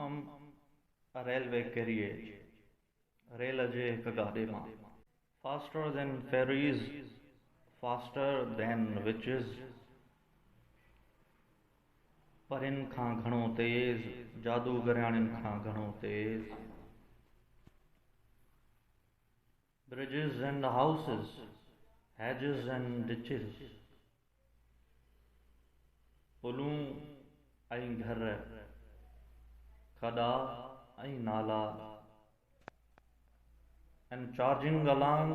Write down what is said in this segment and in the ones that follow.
a railway carriage, rail जे हिक गाॾे मां, faster than ferries, faster than witches, परिन खां घणो तेज, जादूगरियाणिन खां घणो तेज. Bridges and houses, hedges and ditches, पुलूं ऐं घर, खॾा ऐं नाला, and charging along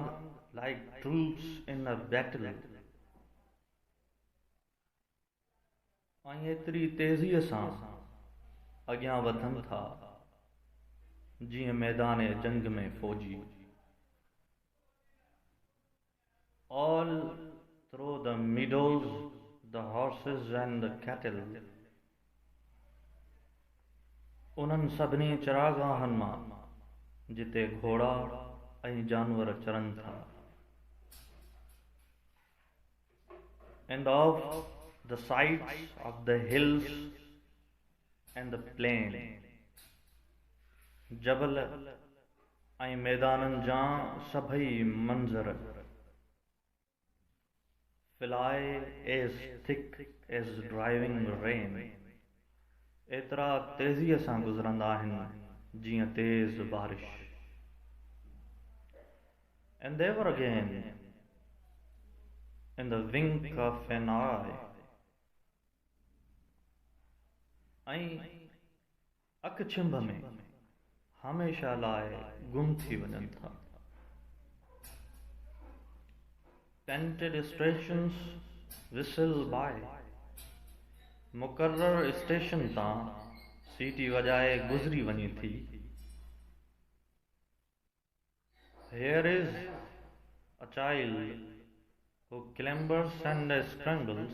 like troops in a battle. ऐं एतिरी तेज़ीअ सां अॻियां वधनि था जीअं मैदान जंग में फ़ौजी. All through the meadows, the horses and the cattle. उन्हनि सभिनी चरागाहनि मां जिते घोड़ा ऐं जानवर चरनि था. And of the sides of the hills and the plain. जबल ऐं मैदाननि जा सभई मंज़र. Fly as thick as driving rain. एतिरा तेज़ीअ सां गुज़रंदा आहिनि जीअं तेज़ बारिश. And they were again in the wink of an eye. ऐं अखिछिंभ में हमेशा लाइ गुम थी वञनि था. Tented stations whistle by. मुक़र्रर स्टेशन तां सीटी वॼाए गुज़री वञे थी. Here is a child who clambers and scrambles.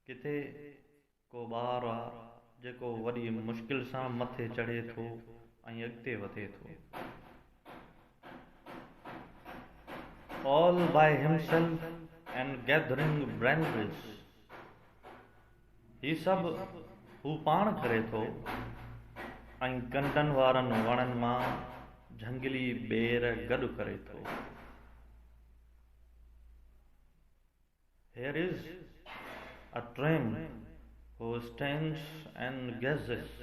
किथे को ॿारु आहे जेको वॾी मुश्किल सां मथे चढ़े थो ऐं अॻिते वधे थो. All by himself and gathering branches. ही सभु हू पाण करे थो ऐं कंडनि वारनि वणनि मां झंगली ॿेर गॾु करे थो. Here is a tramp who stands and gazes.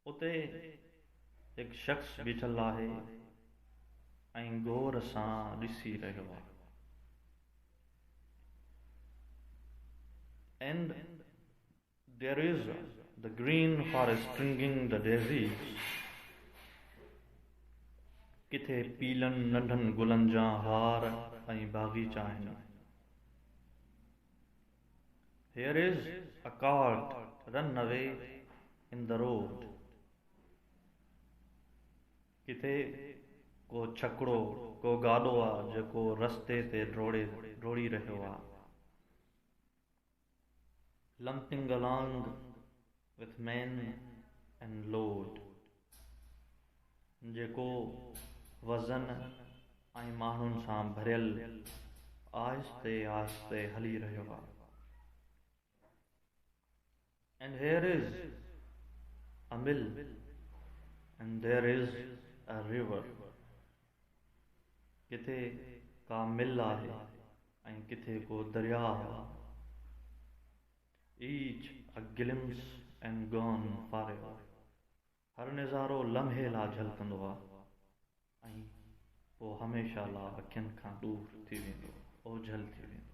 उते हिकु शख़्स बीठल आहे ऐं गौर सां ॾिसी रहियो आहे. And there is the green forest stringing the daisies. किथे पीलनि नंढनि गुलनि जा हार ऐं बाग़ीचा आहिनि. Here is a cart run away in the road. किथे को छकड़ो को गाॾो आहे जेको रस्ते ते डोड़ी रहियो आहे. Lumping along with men and load. जेको वज़न ऐं माण्हुनि सां भरियल आहिस्ते आहिस्ते हली रहियो आहे. And here is a mill and there is a river. किथे का मिल आहे ऐं किथे को दरिया आहे. Each a glimpse and gone forever. हर नज़ारो लम्हे ला झलकंदो आहे ऐं पोइ हमेशा ला अखियुनि खां दूर थी वेंदो, ओझल थी वेंदो.